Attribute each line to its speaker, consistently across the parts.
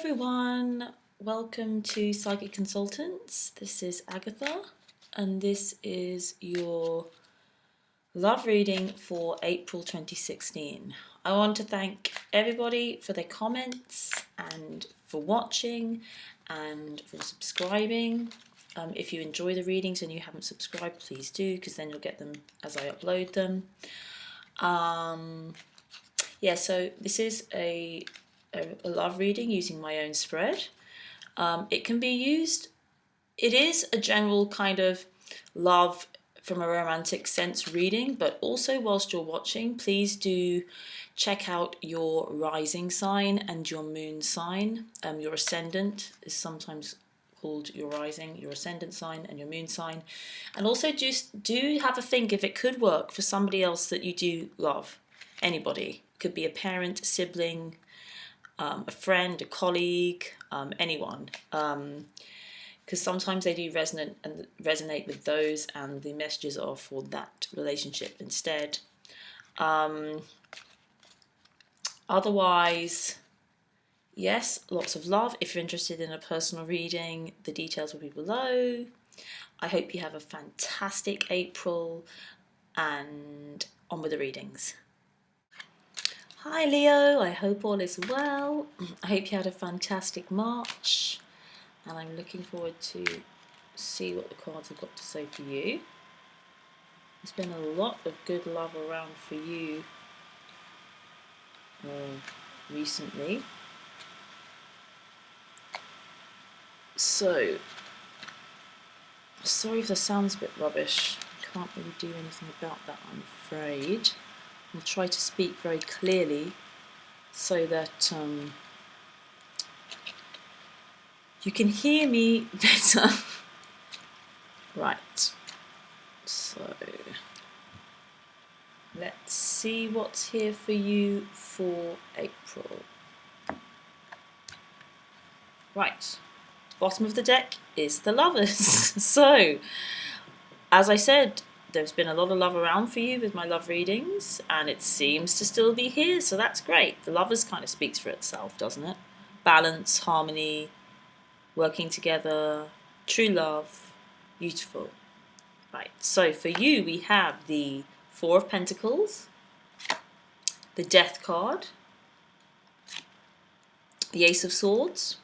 Speaker 1: everyone, welcome to Psychic Consultants. This is Agatha, and this is your love reading for April 2016. I want to thank everybody for their comments and for watching and for subscribing. If you enjoy the readings and you haven't subscribed, please do, because then you'll get them as I upload them. So this is a love reading using my own spread. It can be used, it is a general kind of love from a romantic sense reading, but also whilst you're watching, please do check out your rising sign and your moon sign. Your ascendant is sometimes called your rising, your ascendant sign and your moon sign. And also just do have a think if it could work for somebody else that you do love. Anybody. It could be a parent, a sibling, a friend, a colleague, anyone. Because sometimes they do resonate with those, and the messages are for that relationship instead. Otherwise, yes, lots of love. If you're interested in a personal reading, the details will be below. I hope you have a fantastic April, and on with the readings. Hi Leo, I hope all is well. I hope you had a fantastic March, and I'm looking forward to see what the cards have got to say for you. There's been a lot of good love around for you recently. So, sorry if the sound's a bit rubbish. I can't really do anything about that, I'm afraid. I'll try to speak very clearly so that you can hear me better. Right, so let's see what's here for you for April. Right, bottom of the deck is the Lovers. So, as I said, there's been a lot of love around for you with my love readings, and it seems to still be here, so that's great. The Lovers kind of speaks for itself, doesn't it? Balance, harmony, working together, true love, beautiful. Right, so for you we have the Four of Pentacles, the Death card, the Ace of Swords,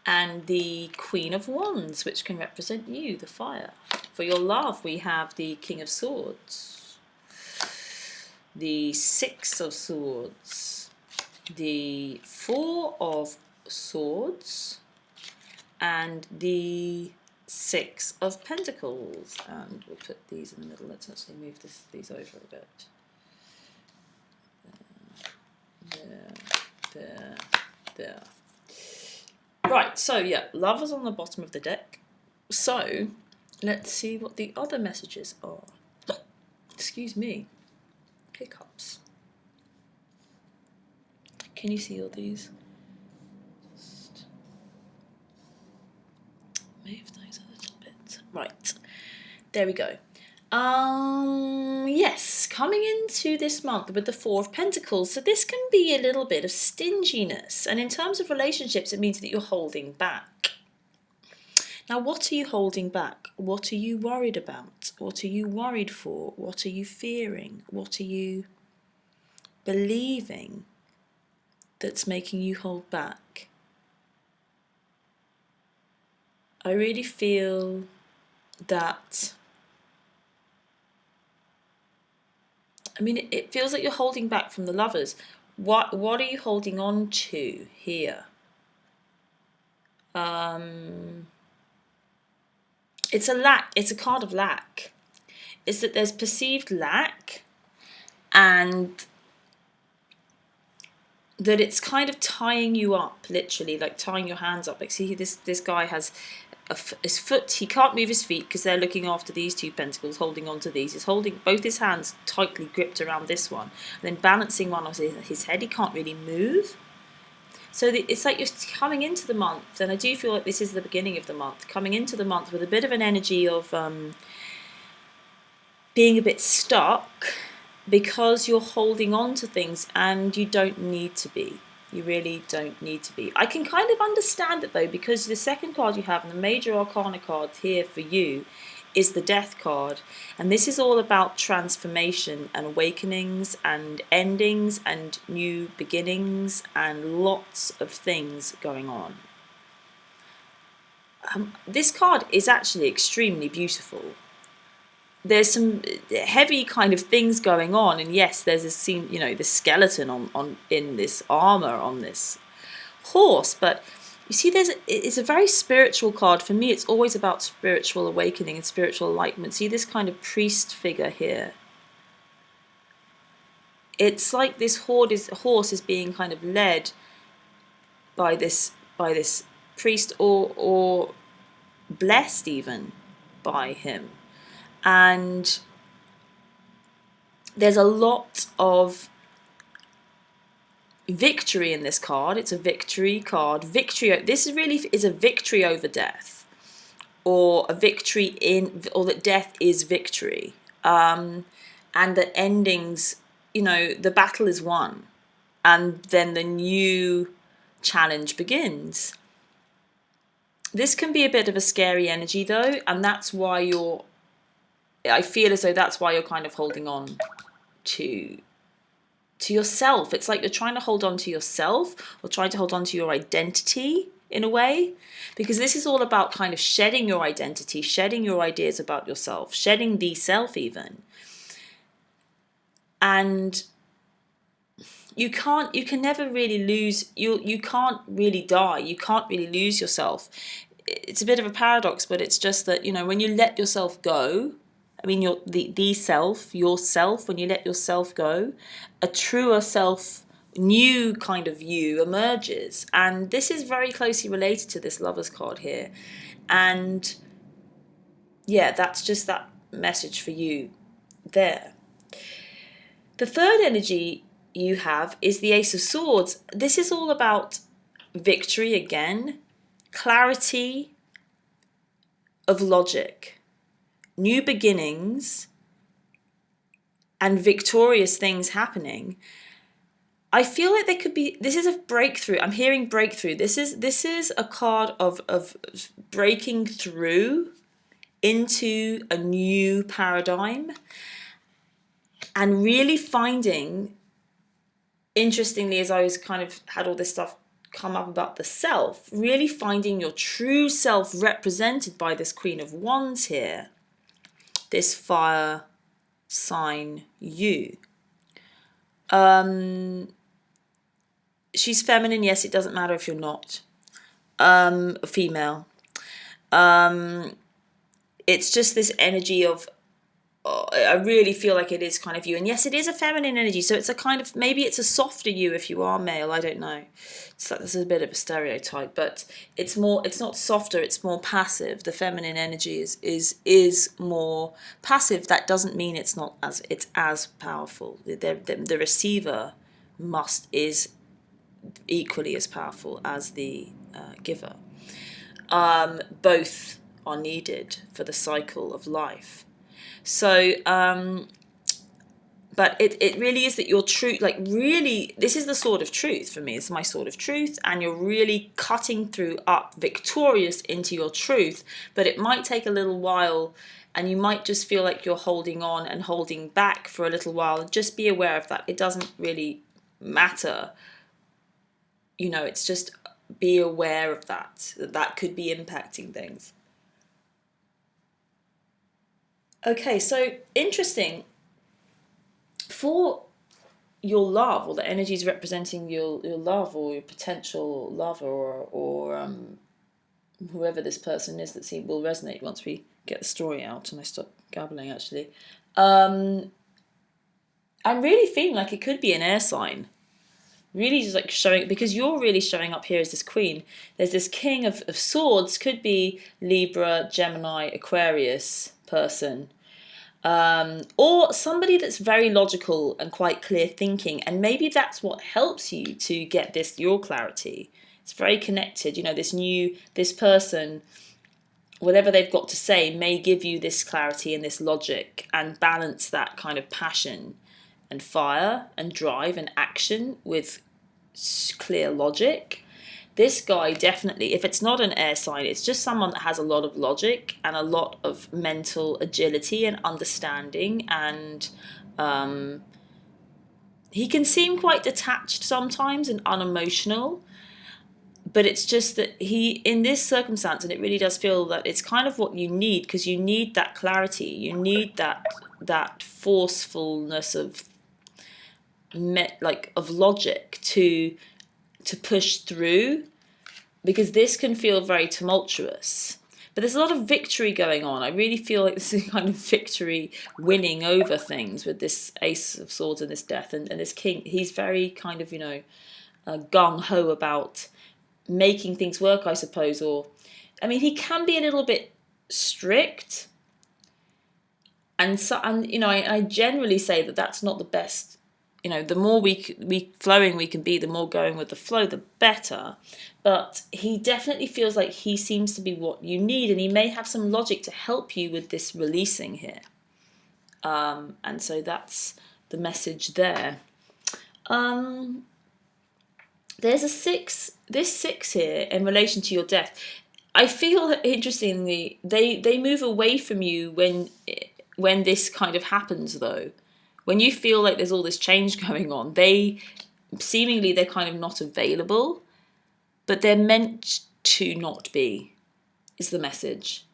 Speaker 1: and the Queen of Wands, which can represent you, the fire. For your love, we have the King of Swords, the Six of Swords, the Four of Swords, and the Six of Pentacles. And we'll put these in the middle. Let's actually move these over a bit. There. Right, so yeah, Lovers on the bottom of the deck. So, let's see what the other messages are. Excuse me. Hiccups. Can you see all these? Just move those a little bit. Right. There we go. Yes, coming into this month with the Four of Pentacles, so this can be a little bit of stinginess, and in terms of relationships it means that you're holding back. Now, what are you holding back? What are you worried about? What are you worried for? What are you fearing? What are you believing that's making you hold back? I really feel that, it feels like you're holding back from the Lovers. What are you holding on to here? It's a lack. It's a card of lack. It's that there's perceived lack, and that it's kind of tying you up, literally, like tying your hands up. Like, see, this guy has his foot, he can't move his feet because they're looking after these two pentacles, holding on to these. He's holding both his hands tightly gripped around this one, and then balancing one on his head. He can't really move. So it's like you're coming into the month, and I do feel like this is the beginning of the month, coming into the month with a bit of an energy of being a bit stuck because you're holding on to things and you don't need to be. You really don't need to be. I can kind of understand it though, because the second card you have, and the major arcana card here for you, is the Death card. And this is all about transformation and awakenings and endings and new beginnings and lots of things going on. This card is actually extremely beautiful. There's some heavy kind of things going on, and yes, there's a scene, you know, the skeleton on in this armor on this horse, but you see, it's a very spiritual card. For me, it's always about spiritual awakening and spiritual enlightenment. See this kind of priest figure here. It's like this horse is being kind of led by this priest, or blessed even by him. And there's a lot of victory in this card. It's a victory card. This really is a victory over death, or a victory or that death is victory, and the endings. You know, the battle is won, and then the new challenge begins. This can be a bit of a scary energy though, and that's why I feel as though that's why you're kind of holding on to yourself. It's like you're trying to hold on to yourself, or trying to hold on to your identity in a way, because this is all about kind of shedding your identity, shedding your ideas about yourself, shedding the self even. And you can never really lose, you can't really die, you can't really lose yourself. It's a bit of a paradox, but it's just that, you know, when you let yourself go, I mean, the self, yourself, when you let yourself go, a truer self, new kind of you emerges. And this is very closely related to this Lovers card here. And yeah, that's just that message for you there. The third energy you have is the Ace of Swords. This is all about victory again, clarity of logic, new beginnings, and victorious things happening. I feel like there could be, this is a breakthrough. I'm hearing breakthrough. This is a card of breaking through into a new paradigm, and really finding, interestingly, as I was kind of had all this stuff come up about the self, really finding your true self represented by this Queen of Wands here, this fire sign you. She's feminine, yes, it doesn't matter if you're not a female. It's just this energy of, I really feel like it is kind of you. And yes, it is a feminine energy. So it's a kind of, maybe it's a softer you if you are male. I don't know. It's like, this is a bit of a stereotype, but it's not softer. It's more passive. The feminine energy is more passive. That doesn't mean it's as powerful. The receiver is equally as powerful as the giver. Both are needed for the cycle of life. So, but it really is that your truth, like really, this is the sword of truth for me. It's my sword of truth, and you're really cutting through up victorious into your truth, but it might take a little while, and you might just feel like you're holding on and holding back for a little while. Just be aware of that. It doesn't really matter. You know, it's just be aware of that could be impacting things. Okay, so interesting. For your love, or the energies representing your love, or your potential lover, or whoever this person is that will resonate once we get the story out and I stop gabbling, actually. I'm really feeling like it could be an air sign. Really just like showing, because you're really showing up here as this queen. There's this King of Swords, could be Libra, Gemini, Aquarius person. Or somebody that's very logical and quite clear thinking, and maybe that's what helps you to get your clarity. It's very connected, you know, this person, whatever they've got to say may give you this clarity and this logic, and balance that kind of passion and fire and drive and action with clear logic. This guy definitely, if it's not an air sign, it's just someone that has a lot of logic and a lot of mental agility and understanding, and he can seem quite detached sometimes and unemotional, but it's just that he, in this circumstance, and it really does feel that it's kind of what you need, because you need that clarity, you need that forcefulness of of logic to push through, because this can feel very tumultuous. But there's a lot of victory going on. I really feel like this is a kind of victory winning over things with this Ace of Swords and this Death and this King. He's very kind of, gung-ho about making things work, I suppose. Or, I mean, he can be a little bit strict. And so, I generally say that that's not the best. The more we flowing we can be, the more going with the flow, the better. But he definitely feels like he seems to be what you need, and he may have some logic to help you with this releasing here. And so that's the message there. There's a 6. This 6 here in relation to your death. I feel, interestingly, they move away from you when this kind of happens, though. When you feel like there's all this change going on, they're kind of not available, but they're meant to not be, is the message.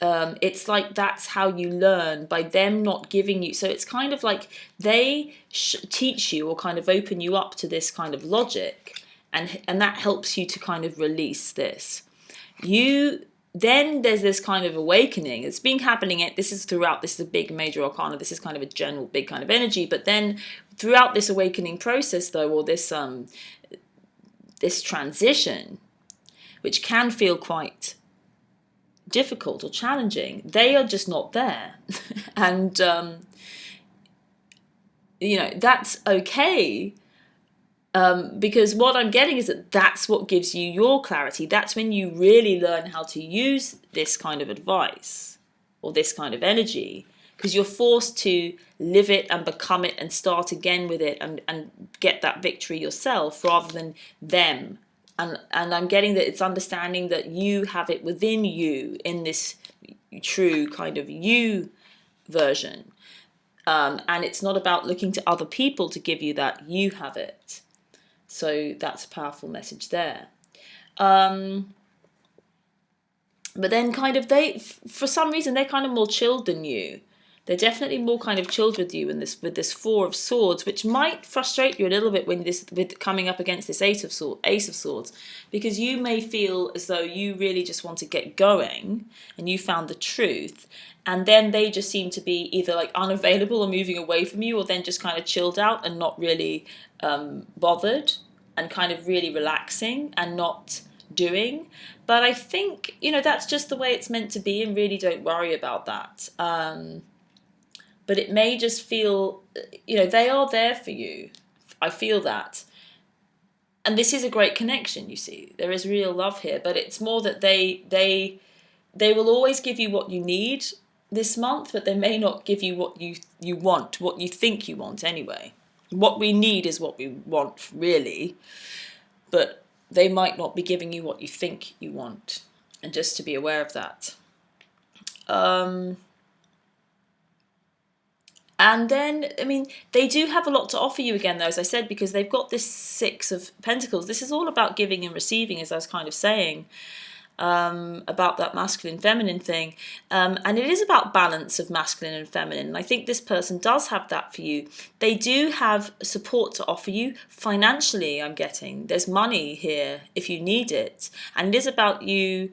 Speaker 1: It's like that's how you learn, by them not giving you. So it's kind of like they teach you or kind of open you up to this kind of logic, and that helps you to kind of release this. Then there's this kind of awakening. It's been happening. This is throughout. This is a big major arcana. This is kind of a general big kind of energy. But then throughout this awakening process, though, or this transition, which can feel quite difficult or challenging, they are just not there. And that's okay. Because what I'm getting is that's what gives you your clarity. That's when you really learn how to use this kind of advice or this kind of energy, because you're forced to live it and become it and start again with it and get that victory yourself rather than them. And I'm getting that it's understanding that you have it within you in this true kind of you version. And it's not about looking to other people to give you that. You have it. So that's a powerful message there. But then kind of for some reason, they're kind of more chilled than you. They're definitely more kind of chilled with you with this 4 of Swords, which might frustrate you a little bit with coming up against this Ace of Swords, because you may feel as though you really just want to get going and you found the truth, and then they just seem to be either like unavailable or moving away from you, or then just kind of chilled out and not really bothered and kind of really relaxing and not doing. But I think, that's just the way it's meant to be, and really don't worry about that. But it may just feel, they are there for you. I feel that. And this is a great connection, you see. There is real love here, but it's more that they will always give you what you need this month, but they may not give you what you want, what you think you want anyway. What we need is what we want, really. But they might not be giving you what you think you want. And just to be aware of that. And then, I mean, they do have a lot to offer you again, though, as I said, because they've got this 6 of Pentacles. This is all about giving and receiving, as I was kind of saying, about that masculine, feminine thing. And it is about balance of masculine and feminine. And I think this person does have that for you. They do have support to offer you financially, I'm getting. There's money here if you need it. And it is about you,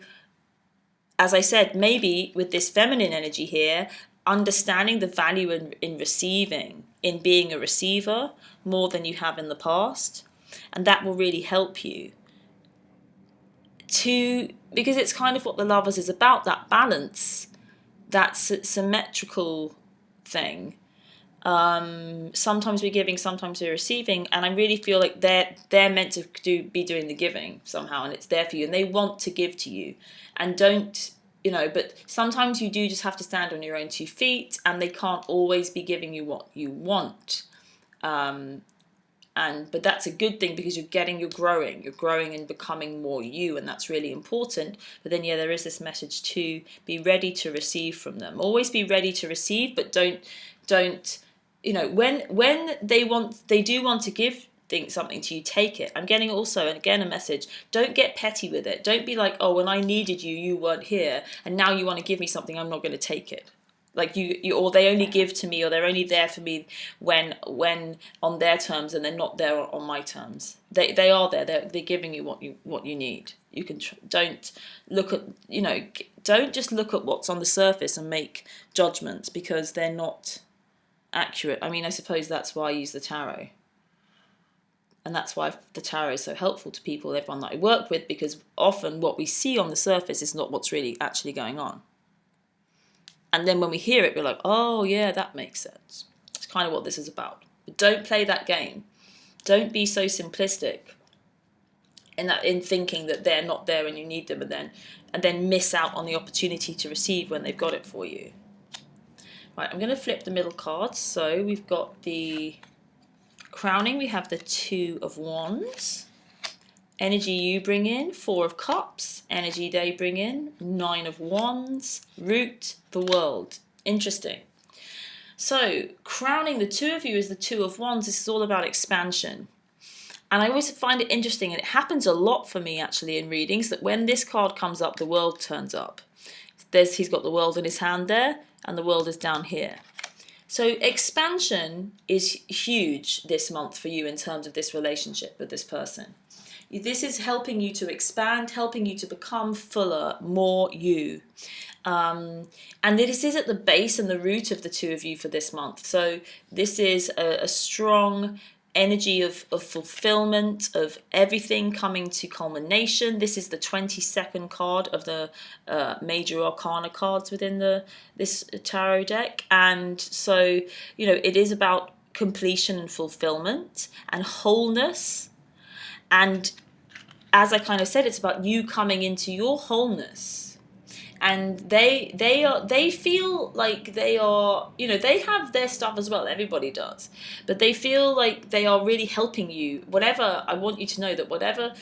Speaker 1: as I said, maybe with this feminine energy here, understanding the value in receiving, in being a receiver more than you have in the past. And that will really help you because it's kind of what the Lovers is about, that balance, that symmetrical thing. Sometimes we're giving, sometimes we're receiving, and I really feel like they're meant to be doing the giving somehow, and it's there for you, and they want to give to you, and don't, but sometimes you do just have to stand on your own 2 feet, and they can't always be giving you what you want. but that's a good thing because you're growing and becoming more you, and that's really important. But then there is this message to be ready to receive from them. Always be ready to receive, but don't when they do want to give something to you, take it. I'm getting also, and again, a message: don't get petty with it. Don't be like, oh, when I needed you, you weren't here, and now you want to give me something, I'm not going to take it. Like you, or they only give to me, or they're only there for me when on their terms, and they're not there on my terms. They are there. They're giving you what you need. You can don't look at don't just look at what's on the surface and make judgments, because they're not accurate. I mean, I suppose that's why I use the tarot. And that's why the tarot is so helpful to people, everyone that I work with, because often what we see on the surface is not what's really actually going on. And then when we hear it, we're like, oh yeah, that makes sense. It's kind of what this is about. But don't play that game. Don't be so simplistic in thinking that they're not there and you need them, and then miss out on the opportunity to receive when they've got it for you. Right, I'm going to flip the middle cards. So we've got the crowning, we have the Two of Wands. Energy you bring in, Four of Cups. Energy they bring in, Nine of Wands. Root, the World. Interesting. So, crowning the two of you as the Two of Wands, this is all about expansion. And I always find it interesting, and it happens a lot for me actually in readings, that when this card comes up, the World turns up. He's got the World in his hand there, and the World is down here. So expansion is huge this month for you in terms of this relationship with this person. This is helping you to expand, helping you to become fuller, more you. And this is at the base and the root of the two of you for this month. So this is a strong energy of fulfillment, of everything coming to culmination. This is the 22nd card of the major arcana cards within this tarot deck. And so, it is about completion and fulfillment and wholeness. And as I kind of said, it's about you coming into your wholeness. And they feel like they are, they have their stuff as well. Everybody does, but they feel like they are really helping you. Whatever, I want you to know that whatever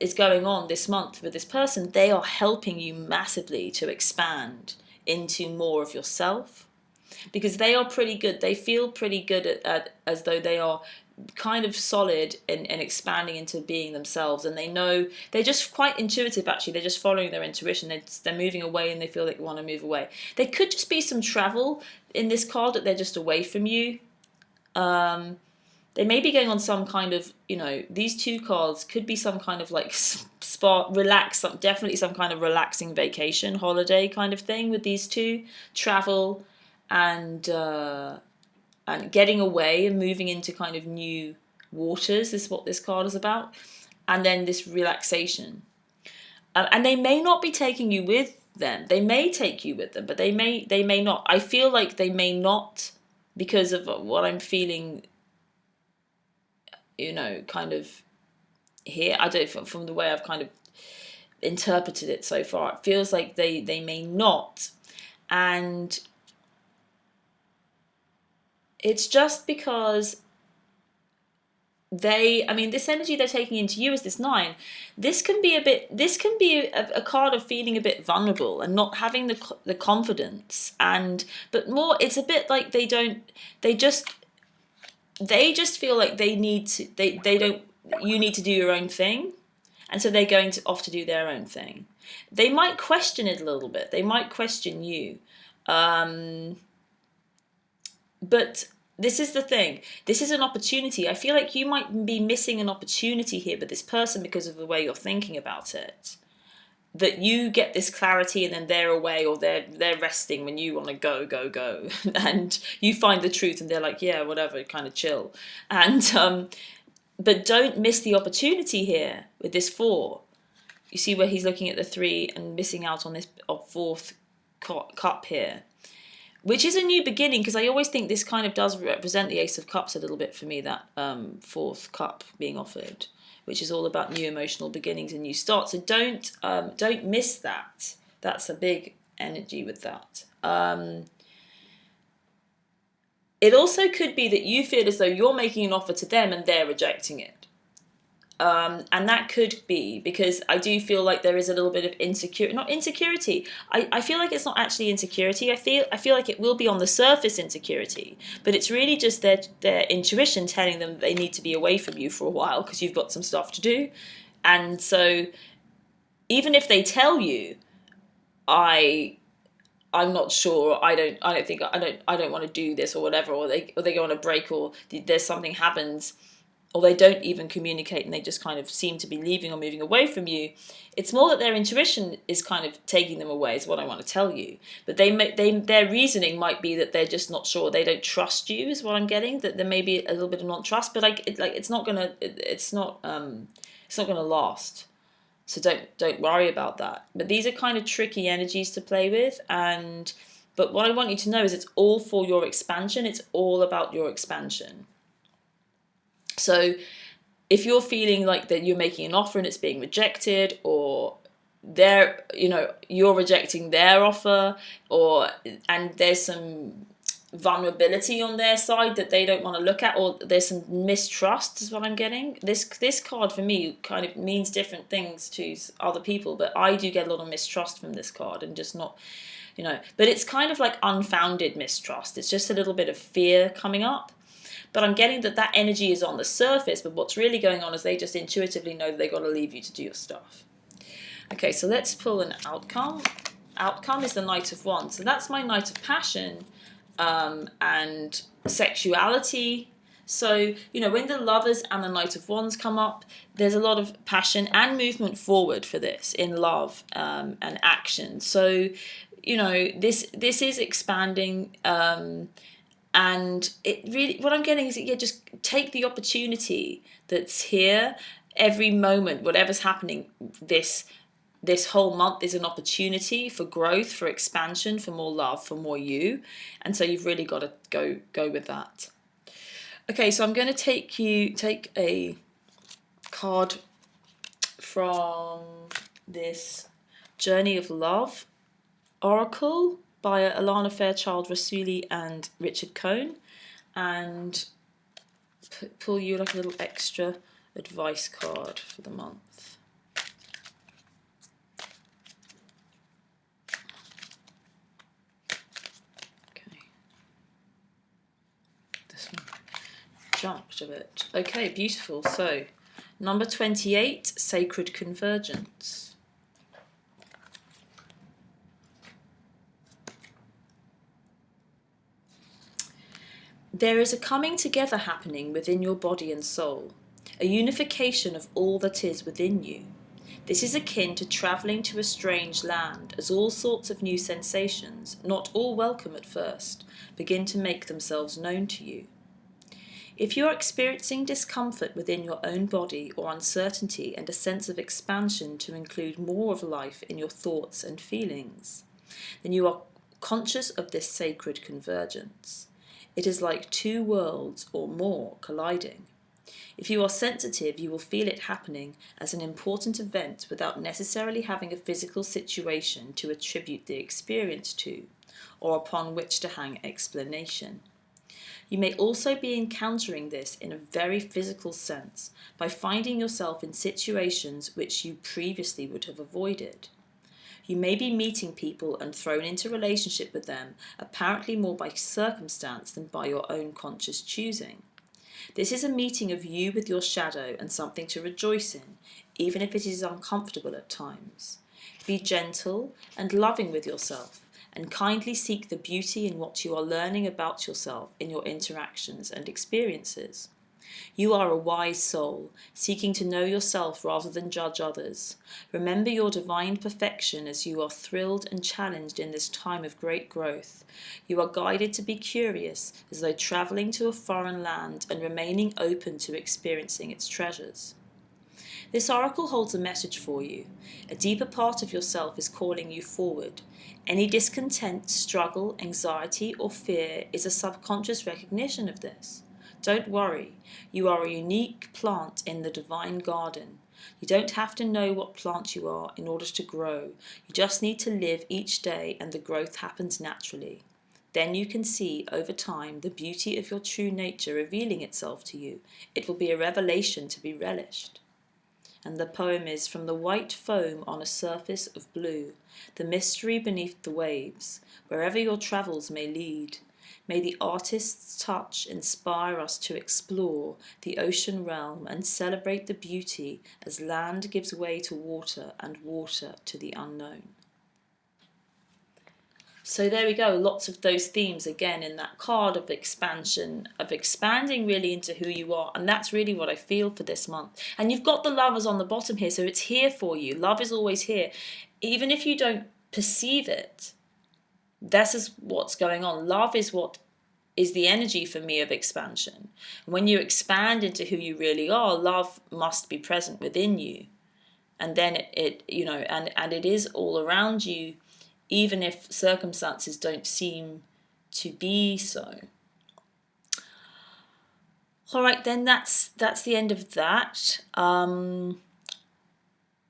Speaker 1: is going on this month with this person, they are helping you massively to expand into more of yourself, because they are pretty good. They feel pretty good at as though they are kind of solid and expanding into being themselves, and they're just quite intuitive actually. They're just following their intuition. They're moving away, and they feel they want to move away. There could just be some travel in this card, that they're just away from you. They may be going on some kind of, these two cards could be some kind of like definitely some kind of relaxing vacation, holiday kind of thing with these two. Travel and getting away and moving into kind of new waters is what this card is about. And then this relaxation. And they may not be taking you with them. They may take you with them, but they may not. I feel like they may not, because of what I'm feeling, kind of here. I don't, from the way I've kind of interpreted it so far, it feels like they may not. And it's just because this energy they're taking into you is this 9. This can be a card of feeling a bit vulnerable and not having the confidence, but more, it's a bit like they just feel like you need to do your own thing, and so they're going off to do their own thing. They might question it a little bit. They might question you. But this is the thing. This is an opportunity. I feel like you might be missing an opportunity here with this person because of the way you're thinking about it. That you get this clarity, and then they're away, or they're resting when you want to go. And you find the truth, and they're like, yeah, whatever, kind of chill. And but don't miss the opportunity here with this 4. You see where he's looking at the 3 and missing out on this 4th cup here, which is a new beginning, because I always think this kind of does represent the Ace of Cups a little bit for me, that 4th cup being offered, which is all about new emotional beginnings and new starts. So don't miss that. That's a big energy with that. It also could be that you feel as though you're making an offer to them and they're rejecting it. And that could be because I do feel like there is a little bit of insecurity, not insecurity. I feel like it's not actually insecurity. I feel like it will be on the surface insecurity, but it's really just their intuition telling them they need to be away from you for a while because you've got some stuff to do. And so even if they tell you, I'm not sure. I don't want to do this or whatever, or they go on a break, or there's something happens, or they don't even communicate and they just kind of seem to be leaving or moving away from you. It's more that their intuition is kind of taking them away, is what I want to tell you. But their reasoning might be that they're just not sure. They don't trust you, is what I'm getting. That there may be a little bit of non-trust, but it's not gonna last. So don't worry about that. But these are kind of tricky energies to play with, but what I want you to know is it's all for your expansion. It's all about your expansion. So if you're feeling like that you're making an offer and it's being rejected, or you're rejecting their offer, and there's some vulnerability on their side that they don't want to look at, or there's some mistrust, is what I'm getting. This card for me kind of means different things to other people, but I do get a lot of mistrust from this card, and just not, but it's kind of like unfounded mistrust. It's just a little bit of fear coming up. But I'm getting that energy is on the surface, but what's really going on is they just intuitively know that they've got to leave you to do your stuff. Okay, so let's pull an outcome. Outcome is the Knight of Wands. So that's my Knight of Passion and sexuality. So, when the Lovers and the Knight of Wands come up, there's a lot of passion and movement forward for this in love and action. So, this is expanding. And it really, what I'm getting is that, just take the opportunity that's here. Every moment, whatever's happening, this whole month is an opportunity for growth, for expansion, for more love, for more you. And so you've really got to go with that. Okay, so I'm going to take a card from this Journey of Love Oracle by Alana Fairchild Rasuli and Richard Cohn, and pull you like a little extra advice card for the month. Okay. This one jumped a bit. Okay, beautiful. So, number 28, Sacred Convergence. There is a coming together happening within your body and soul, a unification of all that is within you. This is akin to travelling to a strange land, as all sorts of new sensations, not all welcome at first, begin to make themselves known to you. If you are experiencing discomfort within your own body, or uncertainty and a sense of expansion to include more of life in your thoughts and feelings, then you are conscious of this sacred convergence. It is like two worlds or more colliding. If you are sensitive, you will feel it happening as an important event without necessarily having a physical situation to attribute the experience to, or upon which to hang explanation. You may also be encountering this in a very physical sense by finding yourself in situations which you previously would have avoided. You may be meeting people and thrown into relationship with them, apparently more by circumstance than by your own conscious choosing. This is a meeting of you with your shadow and something to rejoice in, even if it is uncomfortable at times. Be gentle and loving with yourself, and kindly seek the beauty in what you are learning about yourself in your interactions and experiences. You are a wise soul, seeking to know yourself rather than judge others. Remember your divine perfection as you are thrilled and challenged in this time of great growth. You are guided to be curious, as though travelling to a foreign land and remaining open to experiencing its treasures. This oracle holds a message for you. A deeper part of yourself is calling you forward. Any discontent, struggle, anxiety, or fear is a subconscious recognition of this. Don't worry, you are a unique plant in the divine garden. You don't have to know what plant you are in order to grow. You just need to live each day and the growth happens naturally. Then you can see over time the beauty of your true nature revealing itself to you. It will be a revelation to be relished. And the poem is, from the white foam on a surface of blue, the mystery beneath the waves, wherever your travels may lead, may the artist's touch inspire us to explore the ocean realm and celebrate the beauty as land gives way to water and water to the unknown. So there we go, lots of those themes again in that card of expansion, of expanding really into who you are. And that's really what I feel for this month. And you've got the lovers on the bottom here, so it's here for you. Love is always here. Even if you don't perceive it, this is what's going on. Love is what is the energy for me of expansion. When you expand into who you really are, love must be present within you. And then it and it is all around you, even if circumstances don't seem to be so. All right, then that's the end of that.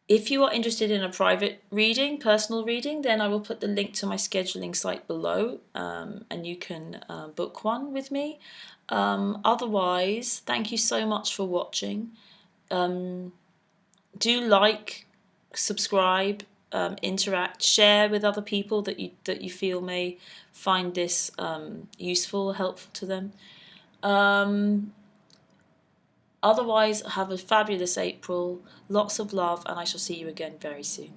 Speaker 1: If you are interested in a private reading, personal reading, then I will put the link to my scheduling site below, and you can book one with me. Otherwise, thank you so much for watching. Do like, subscribe, interact, share with other people that you feel may find this useful, helpful to them. Otherwise, have a fabulous April, lots of love, and I shall see you again very soon.